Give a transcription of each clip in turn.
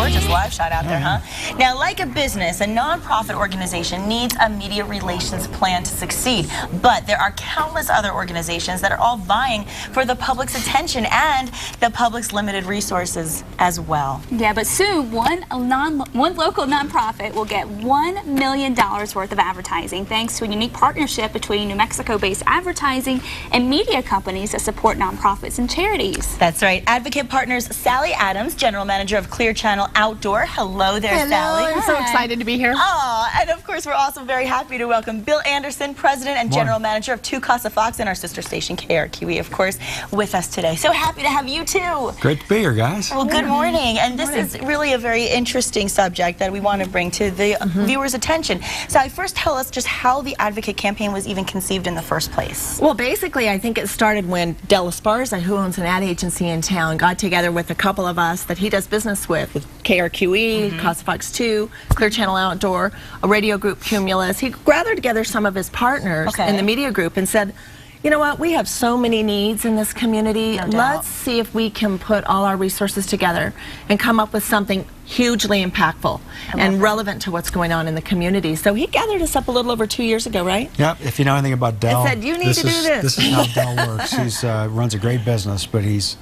gorgeous live shot out there, huh? Now, like a business, a nonprofit organization needs a media relations plan to succeed. But there are countless other organizations that are all vying for the public's attention and the public's limited resources as well. Yeah, but soon one local nonprofit will get $1 million worth of advertising thanks to a unique partnership between New Mexico-based advertising and media companies that support nonprofits and charities. That's right. Advocate partners Sally Adams, General Manager of Clear Channel Outdoor. Hello there, Sally. I'm so excited to be here. Oh, and of course, we're also very happy to welcome Bill Anderson, President and General Manager of KASA Fox and our sister station KRQE, of course, with us today. So happy to have you too. Great to be here, guys. Well, good morning. And this is really a very interesting subject that we want to bring to the viewers' attention. Sally, first tell us just how the Advocate campaign was even conceived in the first place. Well, basically, I think it started when Del Esparza, who owns an ad agency in town, got together with a couple of us that he does business with KRQE, KASA Fox 2, Clear Channel Outdoor, a radio group, Cumulus. He gathered together some of his partners in the media group and said, you know what, we have so many needs in this community. Let's see if we can put all our resources together and come up with something hugely impactful and relevant to what's going on in the community. So he gathered us up a little over 2 years ago, right? Yep. If you know anything about Del, I said, you need to do this. This is how Del works. He's runs a great business, but he's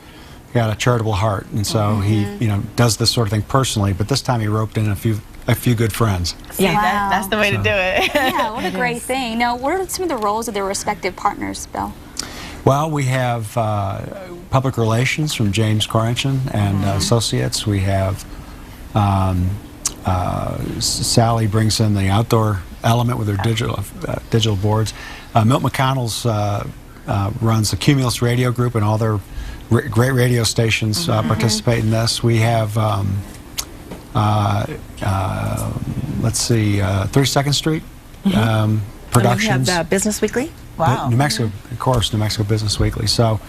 got a charitable heart, and so he, does this sort of thing personally. But this time he roped in a few good friends. Yeah, that's the way to do it. Yeah, what a great thing. Now, what are some of the roles of their respective partners, Bill? Well, we have public relations from James Corrinchin and Associates. We have Sally brings in the outdoor element with her digital boards. Milt McConnell's runs the Cumulus Radio Group, and all their great radio stations participate in this. We have let's see, 32nd Street Productions. And we have Business Weekly. Wow. New Mexico, of course, New Mexico Business Weekly. So,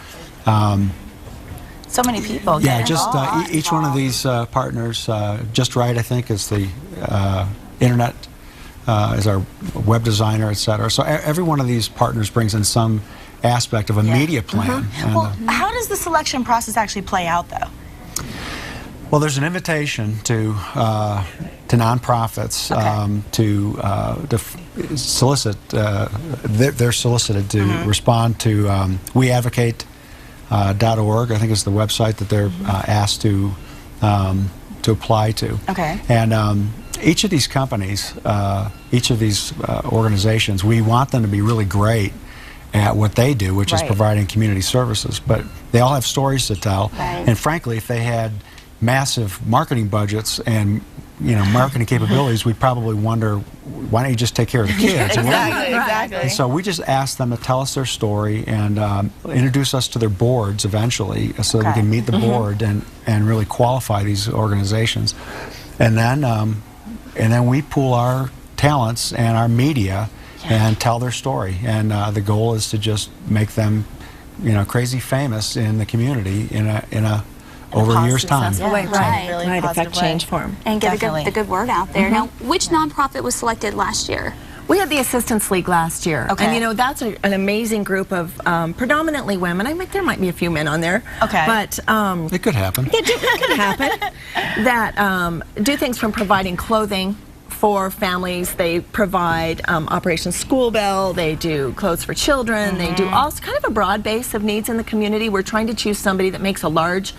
so many people. Yeah, just each one of these partners, Just Right, I think, is the internet, is our web designer, etc. So every one of these partners brings in some aspect of a media plan. Well, how does the selection process actually play out, though? Well, there's an invitation to nonprofits to solicit. They're solicited to respond to weadvocate.org. I think is the website that they're asked to apply to. Okay. And each of these companies, each of these organizations, we want them to be really great at what they do, which is providing community services. But they all have stories to tell. And frankly, if they had massive marketing budgets and marketing capabilities, we'd probably wonder, why don't you just take care of the kids? Exactly. And so we just ask them to tell us their story and introduce us to their boards eventually, so that we can meet the board and really qualify these organizations. And then we pool our talents and our media and tell their story. And the goal is to just make them, crazy famous in the community in a over a year's time. Right, affect change for them. And get the good word out there. Now, which nonprofit was selected last year? We had the Assistance League last year. And that's an amazing group of predominantly women. There might be a few men on there. But it could happen. It could happen. That do things from providing clothing for families. They provide Operation School Bell. They do clothes for children. They do all kind of a broad base of needs in the community. We're trying to choose somebody that makes a large,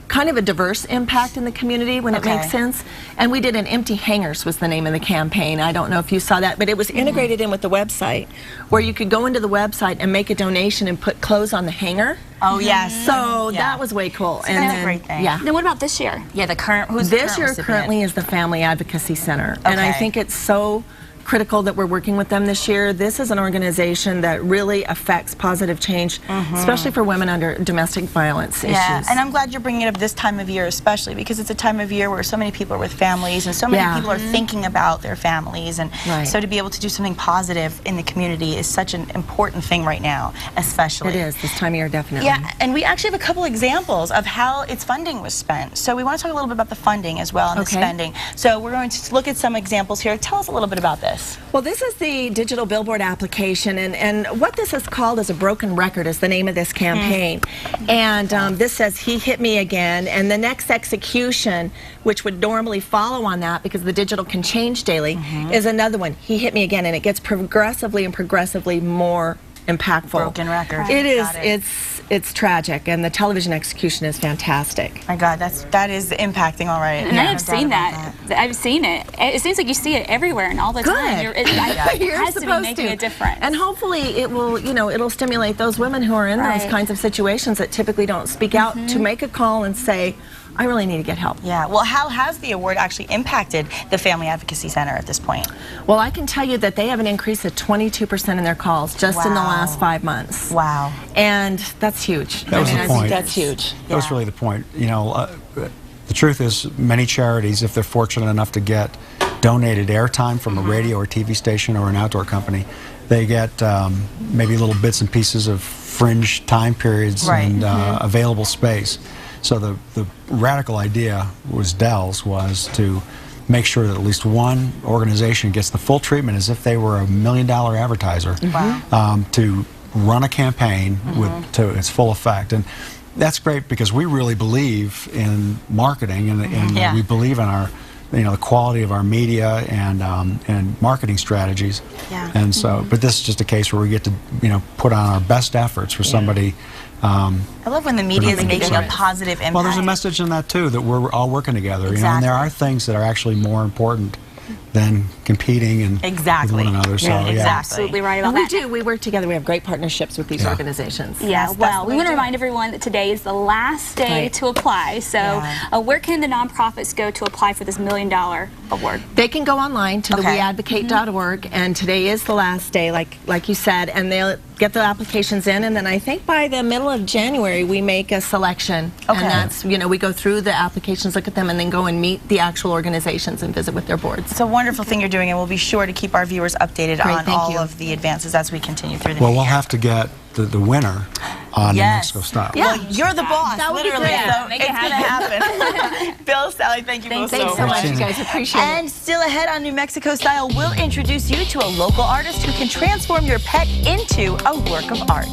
kind of a diverse impact in the community when it makes sense. And we did an Empty Hangers was the name of the campaign. I don't know if you saw that, but it was integrated in with the website, where you could go into the website and make a donation and put clothes on the hanger. Oh, yes. So that was way cool. And that's a great thing. Now, what about this year? Yeah, who's this year currently is the Family Advocacy Center. And I think it's so critical that we're working with them this year. This is an organization that really affects positive change, especially for women under domestic violence issues. And I'm glad you're bringing it up this time of year, especially because it's a time of year where so many people are with families and so many people are thinking about their families. And so to be able to do something positive in the community is such an important thing right now, especially. It is, this time of year, definitely. Yeah, and we actually have a couple examples of how its funding was spent. So we want to talk a little bit about the funding as well and the spending. So we're going to look at some examples here. Tell us a little bit about this. this? Well, this is the digital billboard application, and what this is called is a broken record is the name of this campaign. And this says, "He hit me again," and the next execution, which would normally follow on that because the digital can change daily, is another one, "He hit me again," and it gets progressively more impactful. Broken record. It is. It's tragic, and the television execution is fantastic. My God, that is impacting, all right. And I have seen that. I've seen it. It seems like you see it everywhere and all the time. Good. It You're has to be supposed making to. a difference. And hopefully it will, it'll stimulate those women who are in those Right. kinds of situations that typically don't speak out to make a call and say, "I really need to get help." Yeah, well, how has the award actually impacted the Family Advocacy Center at this point? Well, I can tell you that they have an increase of 22% in their calls just in the Wow. last 5 months. Wow. And that's huge. That was the I point. think that's huge. That was really the point. The truth is, many charities, if they're fortunate enough to get donated airtime from a radio or TV station or an outdoor company, they get maybe little bits and pieces of fringe time periods and available space. So the radical idea was was to make sure that at least one organization gets the full treatment as if they were $1 million advertiser to run a campaign to its full effect. And that's great because we really believe in marketing and we believe in our the quality of our media and marketing strategies. Yeah. And so, but this is just a case where we get to put on our best efforts for somebody. I love when the media is making a positive impact. Well, there's a message in that too, that we're all working together. Exactly. And there are things that are actually more important than competing and with one another. So exactly. Absolutely right about And that. we work together. We have great partnerships with these organizations. Yeah, Yes, well, that's we want to what remind everyone that today is the last day to apply. So where can the nonprofits go to apply for this $1 million award? They can go online to the Okay. weadvocate.org, and today is the last day, like you said, and they'll get the applications in, and then I think by the middle of January we make a selection. Okay. And that's, we go through the applications, look at them, and then go and meet the actual organizations and visit with their boards. It's a wonderful thing you're doing, and we'll be sure to keep our viewers updated Great, on thank all you. of the advances as we continue through the Well, new we'll year. have to get the winner on New Mexico Style. Well, you're the boss, That would be literally, great. so Make it it's going to happen. Bill, Sally, thank you both Thanks so much, you guys. Appreciate it. And still ahead on New Mexico Style, we'll introduce you to a local artist who can transform your pet into a work of art.